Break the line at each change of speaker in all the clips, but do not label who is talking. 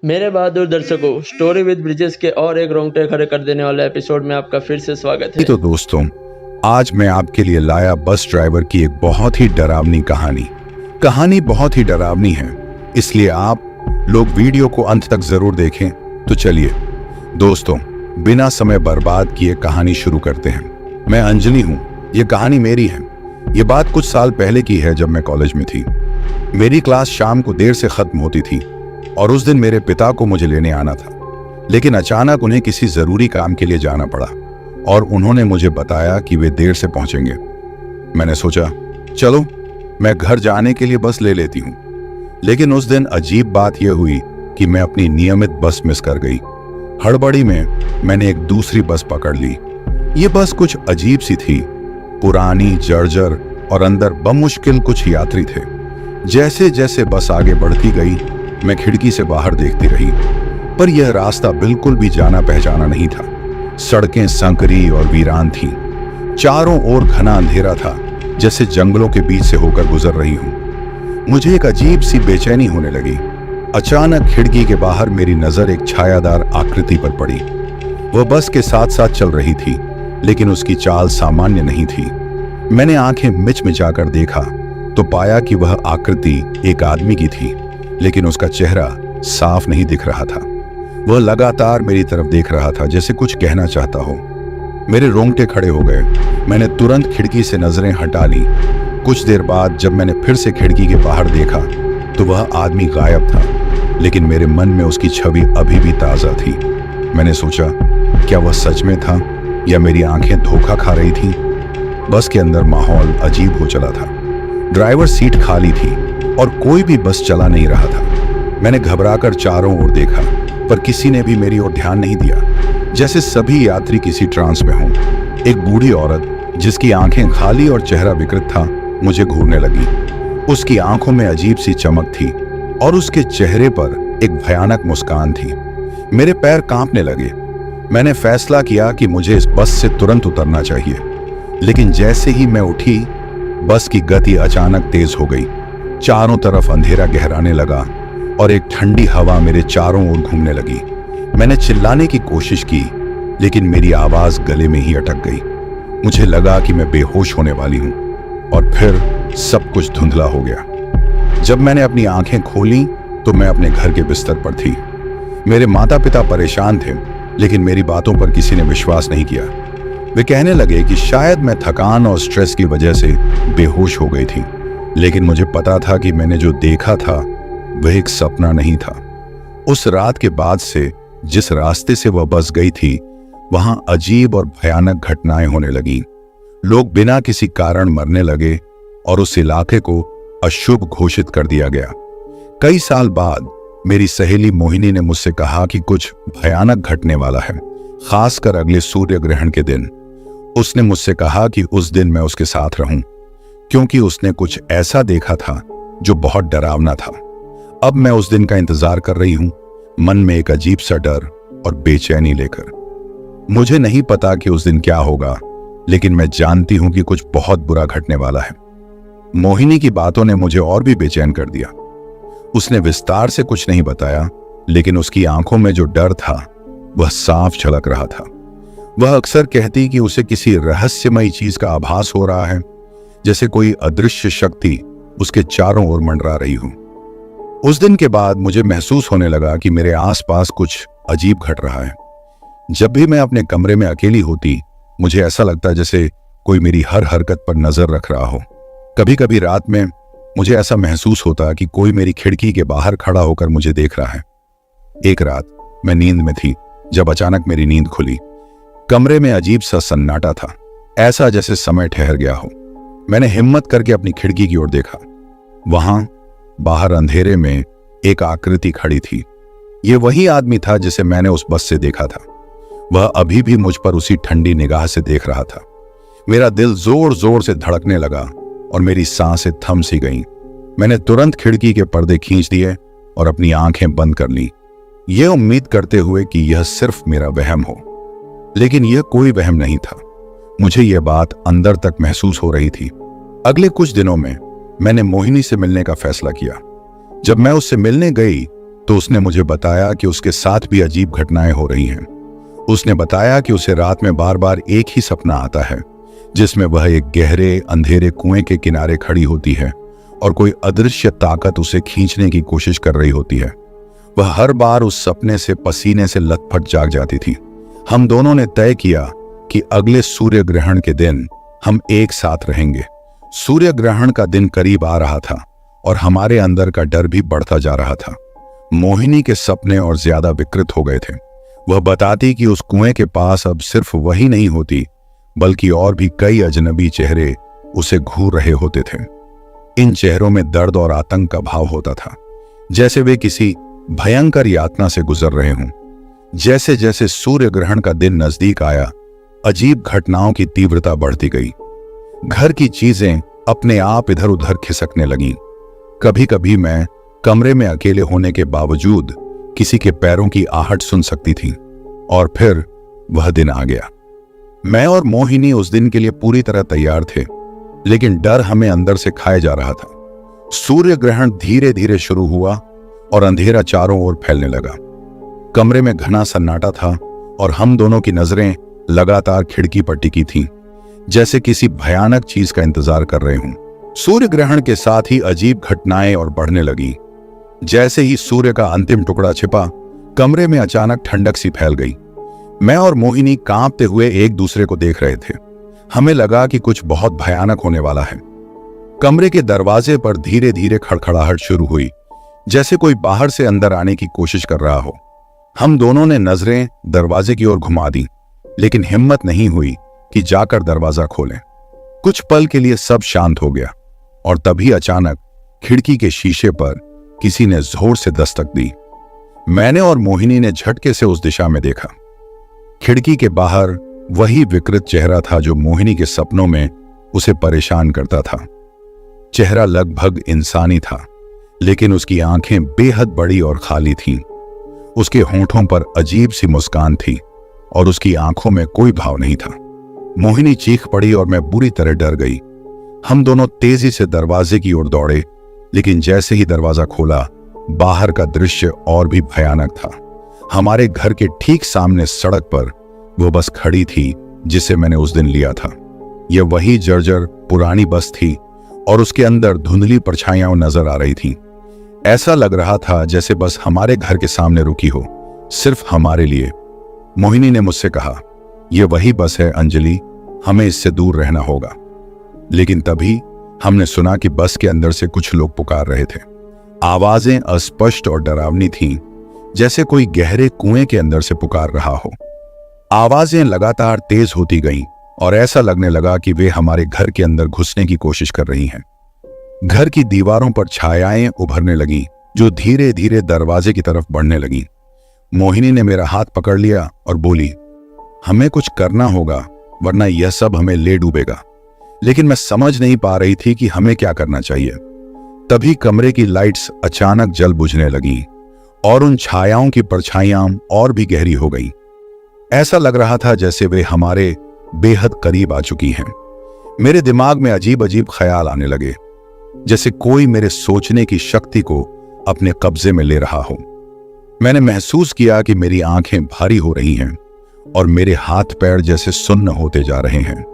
मेरे बहादुर दर्शकों, story with bridges के और एक रोंगटे खड़े कर देने वाले एपिसोड में आपका फिर से स्वागत है।
तो दोस्तों, आज मैं आपके लिए लाया बस ड्राइवर की एक बहुत ही डरावनी कहानी बहुत ही डरावनी है, इसलिए आप लोग वीडियो को अंत तक जरूर देखें। तो चलिए दोस्तों, बिना समय बर्बाद किए कहानी शुरू करते हैं। मैं अंजलि हूँ, ये कहानी मेरी है। ये बात कुछ साल पहले की है, जब मैं कॉलेज में थी। मेरी क्लास शाम को देर से खत्म होती थी और उस दिन मेरे पिता को मुझे लेने आना था, लेकिन अचानक उन्हें किसी जरूरी काम के लिए जाना पड़ा और उन्होंने मुझे बताया कि वे देर से पहुंचेंगे। मैंने सोचा चलो मैं घर जाने के लिए बस ले लेती हूँ, लेकिन उस दिन अजीब बात यह हुई कि मैं अपनी नियमित बस मिस कर गई। हड़बड़ी में मैंने एक दूसरी बस पकड़ ली। ये बस कुछ अजीब सी थी, पुरानी, जर्जर और अंदर बमुश्किल कुछ यात्री थे। जैसे जैसे बस आगे बढ़ती गई, मैं खिड़की से बाहर देखती रही, पर यह रास्ता बिल्कुल भी जाना पहचाना नहीं था। सड़कें संकरी और वीरान थीं। चारों ओर घना अंधेरा था, जैसे जंगलों के बीच से होकर गुजर रही हूं। मुझे एक अजीब सी बेचैनी होने लगी। अचानक खिड़की के बाहर मेरी नजर एक छायादार आकृति पर पड़ी। वह बस के साथ साथ चल रही थी, लेकिन उसकी चाल सामान्य नहीं थी। मैंने आंखें मिचमिचाकर देखा तो पाया कि वह आकृति एक आदमी की थी, लेकिन उसका चेहरा साफ नहीं दिख रहा था। वह लगातार मेरी तरफ देख रहा था, जैसे कुछ कहना चाहता हो। मेरे रोंगटे खड़े हो गए। मैंने तुरंत खिड़की से नजरें हटा ली। कुछ देर बाद जब मैंने फिर से खिड़की के बाहर देखा तो वह आदमी गायब था, लेकिन मेरे मन में उसकी छवि अभी भी ताजा थी। मैंने सोचा, क्या वह सच में था या मेरी आंखें धोखा खा रही थी? बस के अंदर माहौल अजीब हो चला था। ड्राइवर सीट खाली थी और कोई भी बस चला नहीं रहा था। मैंने घबराकर चारों ओर देखा, पर किसी ने भी मेरी ओर ध्यान नहीं दिया, जैसे सभी यात्री किसी ट्रांस में हों। एक बूढ़ी औरत, जिसकी आंखें खाली और चेहरा विकृत था, मुझे घूरने लगी। उसकी आंखों में अजीब सी चमक थी और उसके चेहरे पर एक भयानक मुस्कान थी। मेरे पैर कांपने लगे। मैंने फैसला किया कि मुझे इस बस से तुरंत उतरना चाहिए, लेकिन जैसे ही मैं उठी, बस की गति अचानक तेज हो गई। चारों तरफ अंधेरा गहराने लगा और एक ठंडी हवा मेरे चारों ओर घूमने लगी। मैंने चिल्लाने की कोशिश की, लेकिन मेरी आवाज गले में ही अटक गई। मुझे लगा कि मैं बेहोश होने वाली हूं और फिर सब कुछ धुंधला हो गया। जब मैंने अपनी आंखें खोली तो मैं अपने घर के बिस्तर पर थी। मेरे माता पिता परेशान थे, लेकिन मेरी बातों पर किसी ने विश्वास नहीं किया। वे कहने लगे कि शायद मैं थकान और स्ट्रेस की वजह से बेहोश हो गई थी, लेकिन मुझे पता था कि मैंने जो देखा था वह एक सपना नहीं था। उस रात के बाद से जिस रास्ते से वह बस गई थी, वहां अजीब और भयानक घटनाएं होने लगी। लोग बिना किसी कारण मरने लगे और उस इलाके को अशुभ घोषित कर दिया गया। कई साल बाद मेरी सहेली मोहिनी ने मुझसे कहा कि कुछ भयानक घटने वाला है, खासकर अगले सूर्य ग्रहण के दिन। उसने मुझसे कहा कि उस दिन मैं उसके साथ रहूं, क्योंकि उसने कुछ ऐसा देखा था जो बहुत डरावना था। अब मैं उस दिन का इंतजार कर रही हूं, मन में एक अजीब सा डर और बेचैनी लेकर। मुझे नहीं पता कि उस दिन क्या होगा, लेकिन मैं जानती हूं कि कुछ बहुत बुरा घटने वाला है। मोहिनी की बातों ने मुझे और भी बेचैन कर दिया। उसने विस्तार से कुछ नहीं बताया, लेकिन उसकी आंखों में जो डर था वह साफ झलक रहा था। वह अक्सर कहती कि उसे किसी रहस्यमयी चीज का आभास हो रहा है, जैसे कोई अदृश्य शक्ति उसके चारों ओर मंडरा रही हो। उस दिन के बाद मुझे महसूस होने लगा कि मेरे आसपास कुछ अजीब घट रहा है। जब भी मैं अपने कमरे में अकेली होती, मुझे ऐसा लगता जैसे कोई मेरी हर हरकत पर नजर रख रहा हो। कभी कभी रात में मुझे ऐसा महसूस होता कि कोई मेरी खिड़की के बाहर खड़ा होकर मुझे देख रहा है। एक रात मैं नींद में थी जब अचानक मेरी नींद खुली। कमरे में अजीब सा सन्नाटा था, ऐसा जैसे समय ठहर गया हो। मैंने हिम्मत करके अपनी खिड़की की ओर देखा। वहां बाहर अंधेरे में एक आकृति खड़ी थी। यह वही आदमी था जिसे मैंने उस बस से देखा था। वह अभी भी मुझ पर उसी ठंडी निगाह से देख रहा था। मेरा दिल जोर जोर से धड़कने लगा और मेरी सांसें थम सी गईं। मैंने तुरंत खिड़की के पर्दे खींच दिए और अपनी आंखें बंद कर ली, यह उम्मीद करते हुए कि यह सिर्फ मेरा वहम हो। लेकिन यह कोई वहम नहीं था। मुझे यह बात अंदर तक महसूस हो रही थी। अगले कुछ दिनों में मैंने मोहिनी से मिलने का फैसला किया। जब मैं उससे मिलने गई तो उसने मुझे बताया कि उसके साथ भी अजीब घटनाएं हो रही हैं। उसने बताया कि उसे रात में बार बार एक ही सपना आता है, जिसमें वह एक गहरे अंधेरे कुएं के किनारे खड़ी होती है और कोई अदृश्य ताकत उसे खींचने की कोशिश कर रही होती है। वह हर बार उस सपने से पसीने से लथपथ जाग जाती थी। हम दोनों ने तय किया कि अगले सूर्य ग्रहण के दिन हम एक साथ रहेंगे। सूर्य ग्रहण का दिन करीब आ रहा था और हमारे अंदर का डर भी बढ़ता जा रहा था। मोहिनी के सपने और ज्यादा विकृत हो गए थे। वह बताती कि उस कुएं के पास अब सिर्फ वही नहीं होती, बल्कि और भी कई अजनबी चेहरे उसे घूर रहे होते थे। इन चेहरों में दर्द और आतंक का भाव होता था, जैसे वे किसी भयंकर यातना से गुजर रहे हों। जैसे जैसे सूर्य ग्रहण का दिन नजदीक आया, अजीब घटनाओं की तीव्रता बढ़ती गई। घर की चीजें अपने आप इधर उधर खिसकने लगीं। कभी कभी मैं कमरे में अकेले होने के बावजूद किसी के पैरों की आहट सुन सकती थी। और फिर वह दिन आ गया। मैं और मोहिनी उस दिन के लिए पूरी तरह तैयार थे, लेकिन डर हमें अंदर से खाए जा रहा था। सूर्य ग्रहण धीरे धीरे शुरू हुआ और अंधेरा चारों ओर फैलने लगा। कमरे में घना सन्नाटा था और हम दोनों की नजरें लगातार खिड़की पर टिकी थीं, जैसे किसी भयानक चीज का इंतजार कर रहे हों। सूर्य ग्रहण के साथ ही अजीब घटनाएं और बढ़ने लगी। जैसे ही सूर्य का अंतिम टुकड़ा छिपा, कमरे में अचानक ठंडक सी फैल गई। मैं और मोहिनी कांपते हुए एक दूसरे को देख रहे थे। हमें लगा कि कुछ बहुत भयानक होने वाला है। कमरे के दरवाजे पर धीरे धीरे खड़खड़ाहट शुरू हुई, जैसे कोई बाहर से अंदर आने की कोशिश कर रहा हो। हम दोनों ने नजरें दरवाजे की ओर घुमा दी, लेकिन हिम्मत नहीं हुई कि जाकर दरवाजा खोलें। कुछ पल के लिए सब शांत हो गया और तभी अचानक खिड़की के शीशे पर किसी ने जोर से दस्तक दी। मैंने और मोहिनी ने झटके से उस दिशा में देखा। खिड़की के बाहर वही विकृत चेहरा था जो मोहिनी के सपनों में उसे परेशान करता था। चेहरा लगभग इंसानी था, लेकिन उसकी आंखें बेहद बड़ी और खाली थीं। उसके होंठों पर अजीब सी मुस्कान थी और उसकी आंखों में कोई भाव नहीं था। मोहिनी चीख पड़ी और मैं बुरी तरह डर गई। हम दोनों तेजी से दरवाजे की ओर दौड़े, लेकिन जैसे ही दरवाजा खोला, बाहर का दृश्य और भी भयानक था। हमारे घर के ठीक सामने सड़क पर वो बस खड़ी थी जिसे मैंने उस दिन लिया था। यह वही जर्जर पुरानी बस थी और उसके अंदर धुंधली परछाइयां नजर आ रही थीं। ऐसा लग रहा था जैसे बस हमारे घर के सामने रुकी हो, सिर्फ हमारे लिए। मोहिनी ने मुझसे कहा, यह वही बस है अंजलि, हमें इससे दूर रहना होगा। लेकिन तभी हमने सुना कि बस के अंदर से कुछ लोग पुकार रहे थे। आवाजें अस्पष्ट और डरावनी थीं, जैसे कोई गहरे कुएं के अंदर से पुकार रहा हो। आवाजें लगातार तेज होती गईं और ऐसा लगने लगा कि वे हमारे घर के अंदर घुसने की कोशिश कर रही हैं। घर की दीवारों पर छायाएं उभरने लगीं, जो धीरे धीरे दरवाजे की तरफ बढ़ने लगीं। मोहिनी ने मेरा हाथ पकड़ लिया और बोली, हमें कुछ करना होगा, वरना यह सब हमें ले डूबेगा। लेकिन मैं समझ नहीं पा रही थी कि हमें क्या करना चाहिए। तभी कमरे की लाइट्स अचानक जल बुझने लगीं और उन छायाओं की परछाइयां और भी गहरी हो गईं। ऐसा लग रहा था जैसे वे हमारे बेहद करीब आ चुकी हैं। मेरे दिमाग में अजीब अजीब ख्याल आने लगे, जैसे कोई मेरे सोचने की शक्ति को अपने कब्जे में ले रहा हो। मैंने महसूस किया कि मेरी आंखें भारी हो रही हैं और मेरे हाथ पैर जैसे सुन्न होते जा रहे हैं।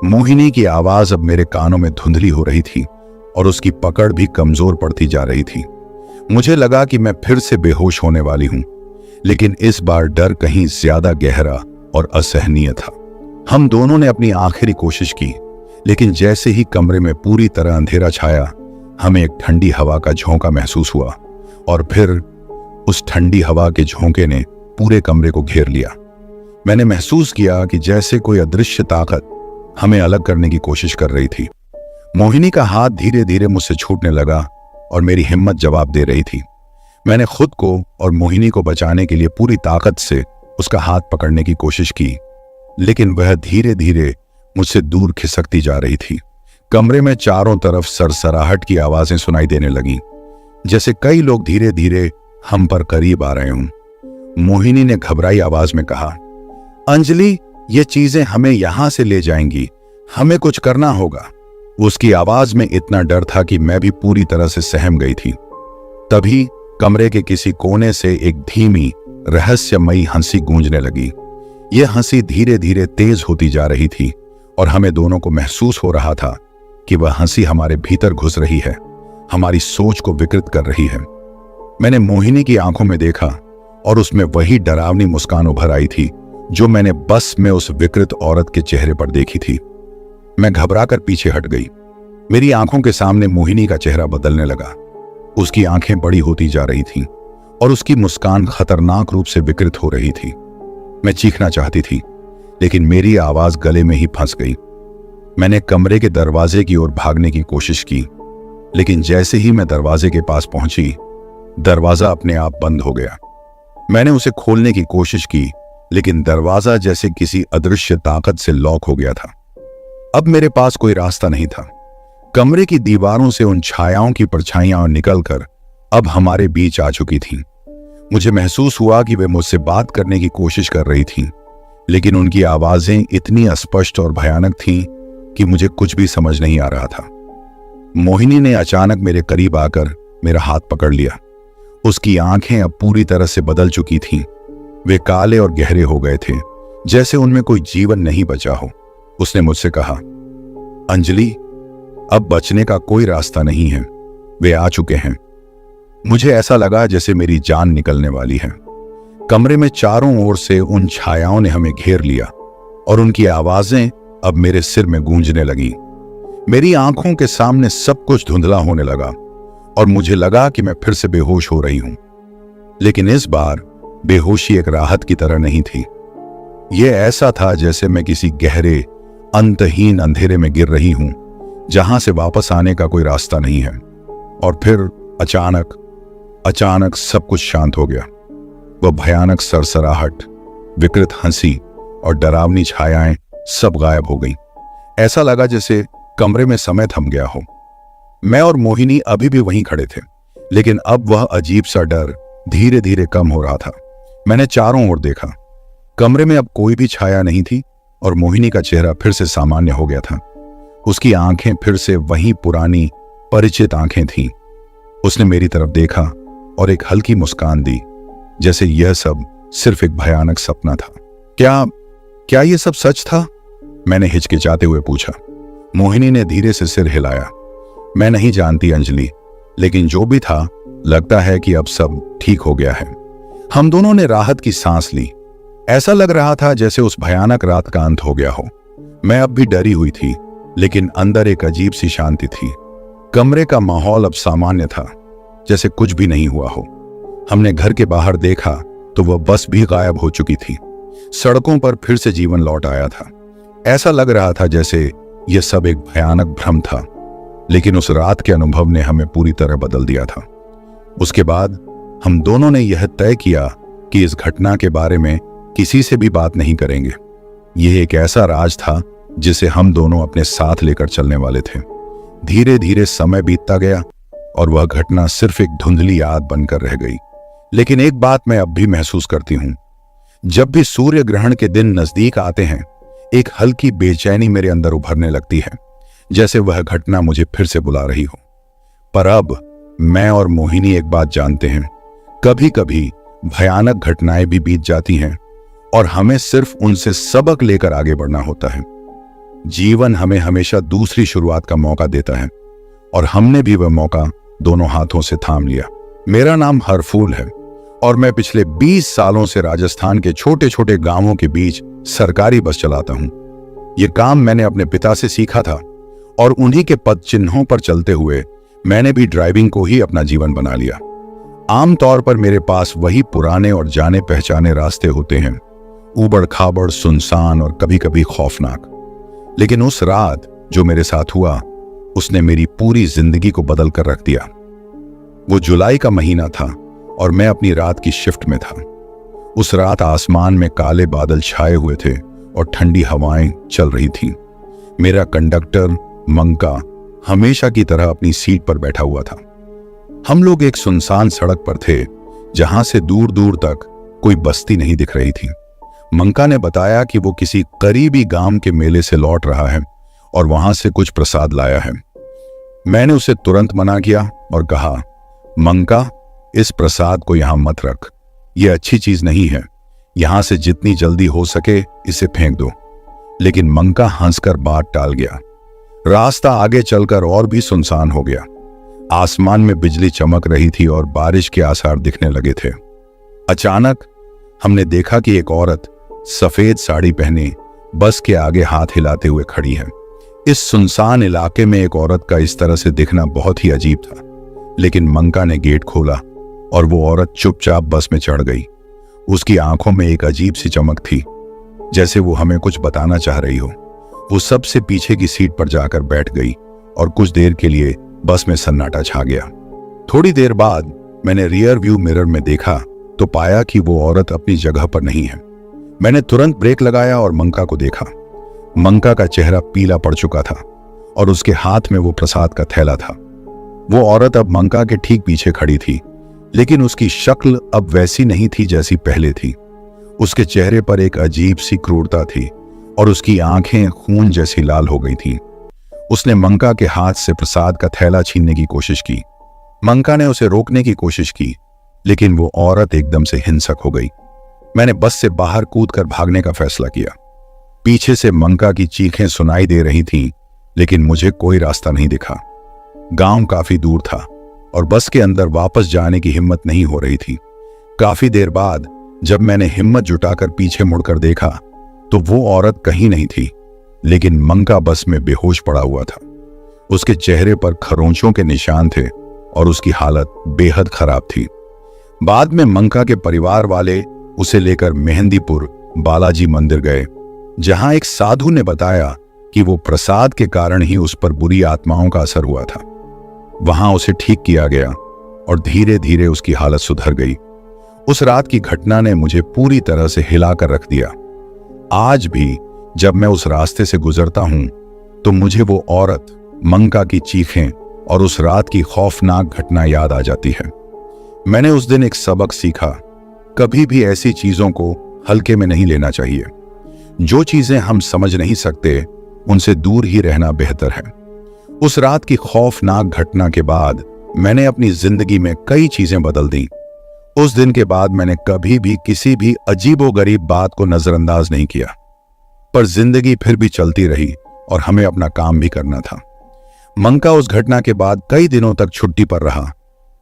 मोहिनी की आवाज अब मेरे कानों में धुंधली हो रही थी और उसकी पकड़ भी कमजोर पड़ती जा रही थी। मुझे लगा कि मैं फिर से बेहोश होने वाली हूं, लेकिन इस बार डर कहीं ज्यादा गहरा और असहनीय था। हम दोनों ने अपनी आखिरी कोशिश की, लेकिन जैसे ही कमरे में पूरी तरह अंधेरा छाया, हमें एक ठंडी हवा का झोंका महसूस हुआ और फिर उस ठंडी हवा के झोंके ने पूरे कमरे को घेर लिया। मैंने महसूस किया कि जैसे कोई अदृश्य ताकत हमें अलग करने की कोशिश कर रही थी। मोहिनी का हाथ धीरे धीरे मुझसे छूटने लगा और मेरी हिम्मत जवाब दे रही थी। मैंने खुद को और मोहिनी को बचाने के लिए पूरी ताकत से उसका हाथ पकड़ने की कोशिश की, लेकिन वह धीरे धीरे मुझसे दूर खिसकती जा रही थी। कमरे में चारों तरफ सरसराहट की आवाजें सुनाई देने लगीं, जैसे कई लोग धीरे धीरे हम पर करीब आ रहे हों। मोहिनी ने घबराई आवाज में कहा, अंजलि, ये चीजें हमें यहां से ले जाएंगी, हमें कुछ करना होगा। उसकी आवाज में इतना डर था कि मैं भी पूरी तरह से सहम गई थी। तभी कमरे के किसी कोने से एक धीमी रहस्यमयी हंसी गूंजने लगी। यह हंसी धीरे धीरे तेज होती जा रही थी और हमें दोनों को महसूस हो रहा था कि वह हंसी हमारे भीतर घुस रही है, हमारी सोच को विकृत कर रही है। मैंने मोहिनी की आंखों में देखा और उसमें वही डरावनी मुस्कान उभर आई थी जो मैंने बस में उस विकृत औरत के चेहरे पर देखी थी। मैं घबराकर पीछे हट गई। मेरी आंखों के सामने मोहिनी का चेहरा बदलने लगा। उसकी आंखें बड़ी होती जा रही थीं और उसकी मुस्कान खतरनाक रूप से विकृत हो रही थी। मैं चीखना चाहती थी, लेकिन मेरी आवाज गले में ही फंस गई। मैंने कमरे के दरवाजे की ओर भागने की कोशिश की, लेकिन जैसे ही मैं दरवाजे के पास पहुंची, दरवाजा अपने आप बंद हो गया। मैंने उसे खोलने की कोशिश की, लेकिन दरवाजा जैसे किसी अदृश्य ताकत से लॉक हो गया था। अब मेरे पास कोई रास्ता नहीं था। कमरे की दीवारों से उन छायाओं की परछाइयां निकलकर अब हमारे बीच आ चुकी थीं। मुझे महसूस हुआ कि वे मुझसे बात करने की कोशिश कर रही थीं, लेकिन उनकी आवाजें इतनी अस्पष्ट और भयानक थीं कि मुझे कुछ भी समझ नहीं आ रहा था। मोहिनी ने अचानक मेरे करीब आकर मेरा हाथ पकड़ लिया। उसकी आंखें अब पूरी तरह से बदल चुकी थीं। वे काले और गहरे हो गए थे, जैसे उनमें कोई जीवन नहीं बचा हो। उसने मुझसे कहा, अंजलि, अब बचने का कोई रास्ता नहीं है, वे आ चुके हैं। मुझे ऐसा लगा जैसे मेरी जान निकलने वाली है। कमरे में चारों ओर से उन छायाओं ने हमें घेर लिया और उनकी आवाजें अब मेरे सिर में गूंजने लगी। मेरी आंखों के सामने सब कुछ धुंधला होने लगा और मुझे लगा कि मैं फिर से बेहोश हो रही हूं। लेकिन इस बार बेहोशी एक राहत की तरह नहीं थी। यह ऐसा था जैसे मैं किसी गहरे अंतहीन अंधेरे में गिर रही हूं, जहां से वापस आने का कोई रास्ता नहीं है। और फिर अचानक सब कुछ शांत हो गया। वह भयानक सरसराहट, विकृत हंसी और डरावनी छायाएं सब गायब हो गई। ऐसा लगा जैसे कमरे में समय थम गया हो। मैं और मोहिनी अभी भी वहीं खड़े थे, लेकिन अब वह अजीब सा डर धीरे धीरे कम हो रहा था। मैंने चारों ओर देखा। कमरे में अब कोई भी छाया नहीं थी और मोहिनी का चेहरा फिर से सामान्य हो गया था। उसकी आंखें फिर से वही पुरानी परिचित आंखें थीं। उसने मेरी तरफ देखा और एक हल्की मुस्कान दी, जैसे यह सब सिर्फ एक भयानक सपना था। क्या यह सब सच था? मैंने हिचकिचाते हुए पूछा। मोहिनी ने धीरे से सिर हिलाया। मैं नहीं जानती अंजलि, लेकिन जो भी था, लगता है कि अब सब ठीक हो गया है। हम दोनों ने राहत की सांस ली। ऐसा लग रहा था जैसे उस भयानक रात का अंत हो गया हो। मैं अब भी डरी हुई थी, लेकिन अंदर एक अजीब सी शांति थी। कमरे का माहौल अब सामान्य था, जैसे कुछ भी नहीं हुआ हो। हमने घर के बाहर देखा तो वह बस भी गायब हो चुकी थी। सड़कों पर फिर से जीवन लौट आया था। ऐसा लग रहा था जैसे यह सब एक भयानक भ्रम था, लेकिन उस रात के अनुभव ने हमें पूरी तरह बदल दिया था। उसके बाद हम दोनों ने यह तय किया कि इस घटना के बारे में किसी से भी बात नहीं करेंगे। यह एक ऐसा राज था जिसे हम दोनों अपने साथ लेकर चलने वाले थे। धीरे धीरे समय बीतता गया और वह घटना सिर्फ एक धुंधली याद बनकर रह गई। लेकिन एक बात मैं अब भी महसूस करती हूं, जब भी सूर्य ग्रहण के दिन नजदीक आते हैं, एक हल्की बेचैनी मेरे अंदर उभरने लगती है, जैसे वह घटना मुझे फिर से बुला रही हो। पर अब मैं और मोहिनी एक बात जानते हैं, कभी कभी भयानक घटनाएं भी बीत जाती हैं और हमें सिर्फ उनसे सबक लेकर आगे बढ़ना होता है। जीवन हमें हमेशा दूसरी शुरुआत का मौका देता है और हमने भी वह मौका दोनों हाथों से थाम लिया। मेरा नाम हरफूल है और मैं पिछले 20 सालों से राजस्थान के छोटे छोटे गांवों के बीच सरकारी बस चलाता हूं। यह काम मैंने अपने पिता से सीखा था और उन्हीं के पद चिन्हों पर चलते हुए मैंने भी ड्राइविंग को ही अपना जीवन बना लिया। आमतौर पर मेरे पास वही पुराने और जाने पहचाने रास्ते होते हैं, ऊबड़ खाबड़, सुनसान और कभी कभी खौफनाक। लेकिन उस रात जो मेरे साथ हुआ, उसने मेरी पूरी जिंदगी को बदल कर रख दिया। वो जुलाई का महीना था और मैं अपनी रात की शिफ्ट में था। उस रात आसमान में काले बादल छाए हुए थे और ठंडी हवाएं चल रही थीं। मेरा कंडक्टर मंका हमेशा की तरह अपनी सीट पर बैठा हुआ था। हम लोग एक सुनसान सड़क पर थे, जहां से दूर दूर तक कोई बस्ती नहीं दिख रही थी। मंका ने बताया कि वो किसी करीबी गांव के मेले से लौट रहा है और वहां से कुछ प्रसाद लाया है। मैंने उसे तुरंत मना किया और कहा, मंका, इस प्रसाद को यहां मत रख, यह अच्छी चीज नहीं है, यहां से जितनी जल्दी हो सके इसे फेंक दो। लेकिन मंका हंसकर बात टाल गया। रास्ता आगे चलकर और भी सुनसान हो गया। आसमान में बिजली चमक रही थी और बारिश के आसार दिखने लगे थे। अचानक हमने देखा कि एक औरत सफेद साड़ी पहने बस के आगे हाथ हिलाते हुए खड़ी है। इस सुनसान इलाके में एक औरत का इस तरह से दिखना बहुत ही अजीब था। लेकिन मंका ने गेट खोला और वो औरत चुपचाप बस में चढ़ गई। उसकी आंखों में एक अजीब सी चमक थी, जैसे वो हमें कुछ बताना चाह रही हो। वो सबसे पीछे की सीट पर जाकर बैठ गई और कुछ देर के लिए बस में सन्नाटा छा गया। थोड़ी देर बाद मैंने रियर व्यू मिरर में देखा तो पाया कि वो औरत अपनी जगह पर नहीं है। मैंने तुरंत ब्रेक लगाया और मंका को देखा। मंका का चेहरा पीला पड़ चुका था और उसके हाथ में वो प्रसाद का थैला था। वो औरत अब मंका के ठीक पीछे खड़ी थी, लेकिन उसकी शक्ल अब वैसी नहीं थी जैसी पहले थी। उसके चेहरे पर एक अजीब सी क्रूरता थी और उसकी आंखें खून जैसी लाल हो गई थीं। उसने मंका के हाथ से प्रसाद का थैला छीनने की कोशिश की। मंका ने उसे रोकने की कोशिश की, लेकिन वो औरत एकदम से हिंसक हो गई। मैंने बस से बाहर कूदकर भागने का फैसला किया। पीछे से मंका की चीखें सुनाई दे रही थीं, लेकिन मुझे कोई रास्ता नहीं दिखा। गांव काफी दूर था और बस के अंदर वापस जाने की हिम्मत नहीं हो रही थी। काफी देर बाद जब मैंने हिम्मत जुटाकर पीछे मुड़कर देखा तो वो औरत कहीं नहीं थी, लेकिन मंका बस में बेहोश पड़ा हुआ था। उसके चेहरे पर खरोंचों के निशान थे और उसकी हालत बेहद खराब थी। बाद में मंका के परिवार वाले उसे लेकर मेहंदीपुर बालाजी मंदिर गए, जहां एक साधु ने बताया कि वो प्रसाद के कारण ही उस पर बुरी आत्माओं का असर हुआ था। वहां उसे ठीक किया गया और धीरे धीरे उसकी हालत सुधर गई। उस रात की घटना ने मुझे पूरी तरह से हिलाकर रख दिया। आज भी जब मैं उस रास्ते से गुजरता हूं तो मुझे वो औरत, मंका की चीखें और उस रात की खौफनाक घटना याद आ जाती है। मैंने उस दिन एक सबक सीखा, कभी भी ऐसी चीजों को हल्के में नहीं लेना चाहिए। जो चीजें हम समझ नहीं सकते उनसे दूर ही रहना बेहतर है। उस रात की खौफनाक घटना के बाद मैंने अपनी जिंदगी में कई चीजें बदल दी। उस दिन के बाद मैंने कभी भी किसी भी अजीबोगरीब बात को नजरअंदाज नहीं किया। पर जिंदगी फिर भी चलती रही और हमें अपना काम भी करना था। मंका उस घटना के बाद कई दिनों तक छुट्टी पर रहा,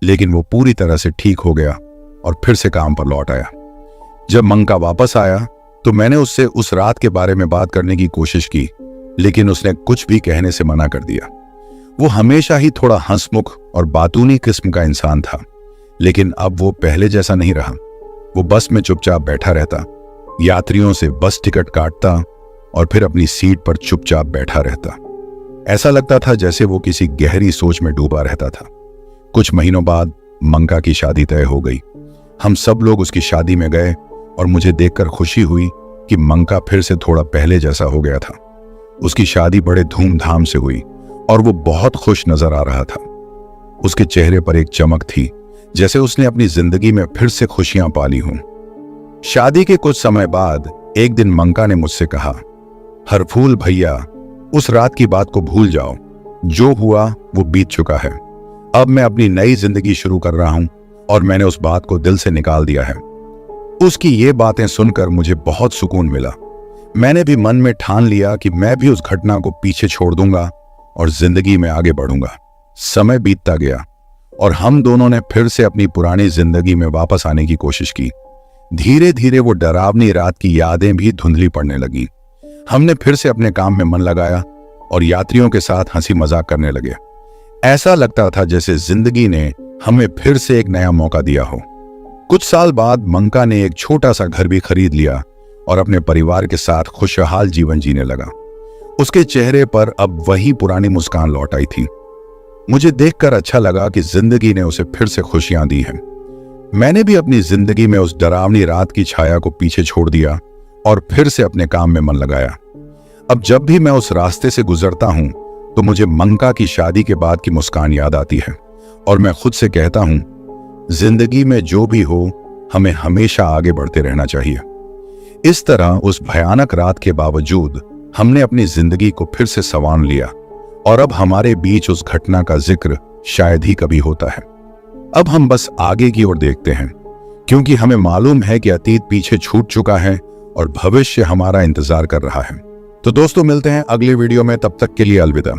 लेकिन वो पूरी तरह से ठीक हो गया और फिर से काम पर लौट आया। जब मंका वापस आया तो मैंने उससे उस रात के बारे में बात करने की कोशिश की, लेकिन उसने कुछ भी कहने से मना कर दिया। वो हमेशा ही थोड़ा हंसमुख और बातूनी किस्म का इंसान था, लेकिन अब वो पहले जैसा नहीं रहा। वो बस में चुपचाप बैठा रहता, यात्रियों से बस टिकट काटता और फिर अपनी सीट पर चुपचाप बैठा रहता। ऐसा लगता था जैसे वो किसी गहरी सोच में डूबा रहता था। कुछ महीनों बाद मंका की शादी तय हो गई। हम सब लोग उसकी शादी में गए और मुझे देखकर खुशी हुई कि मंका फिर से थोड़ा पहले जैसा हो गया था। उसकी शादी बड़े धूमधाम से हुई और वो बहुत खुश नजर आ रहा था। उसके चेहरे पर एक चमक थी, जैसे उसने अपनी जिंदगी में फिर से खुशियां पाली हों। शादी के कुछ समय बाद एक दिन मंका ने मुझसे कहा, हरफूल भैया, उस रात की बात को भूल जाओ। जो हुआ वो बीत चुका है। अब मैं अपनी नई जिंदगी शुरू कर रहा हूं और मैंने उस बात को दिल से निकाल दिया है। उसकी ये बातें सुनकर मुझे बहुत सुकून मिला। मैंने भी मन में ठान लिया कि मैं भी उस घटना को पीछे छोड़ दूंगा और जिंदगी में आगे बढ़ूंगा। समय बीतता गया और हम दोनों ने फिर से अपनी पुरानी जिंदगी में वापस आने की कोशिश की। धीरे धीरे वो डरावनी रात की यादें भी धुंधली पड़ने लगी। हमने फिर से अपने काम में मन लगाया और यात्रियों के साथ हंसी मजाक करने लगे। ऐसा लगता था जैसे जिंदगी ने हमें फिर से एक नया मौका दिया हो। कुछ साल बाद मंका ने एक छोटा सा घर भी खरीद लिया और अपने परिवार के साथ खुशहाल जीवन जीने लगा। उसके चेहरे पर अब वही पुरानी मुस्कान लौट आई थी। मुझे देखकर अच्छा लगा कि जिंदगी ने उसे फिर से खुशियां दी हैं। मैंने भी अपनी जिंदगी में उस डरावनी रात की छाया को पीछे छोड़ दिया और फिर से अपने काम में मन लगाया। अब जब भी मैं उस रास्ते से गुजरता हूं तो मुझे मंका की शादी के बाद की मुस्कान याद आती है और मैं खुद से कहता हूं, जिंदगी में जो भी हो हमें हमेशा आगे बढ़ते रहना चाहिए। इस तरह उस भयानक रात के बावजूद हमने अपनी जिंदगी को फिर से संवार लिया और अब हमारे बीच उस घटना का जिक्र शायद ही कभी होता है। अब हम बस आगे की ओर देखते हैं, क्योंकि हमें मालूम है कि अतीत पीछे छूट चुका है और भविष्य हमारा इंतजार कर रहा है। तो दोस्तों, मिलते हैं अगले वीडियो में, तब तक के लिए अलविदा।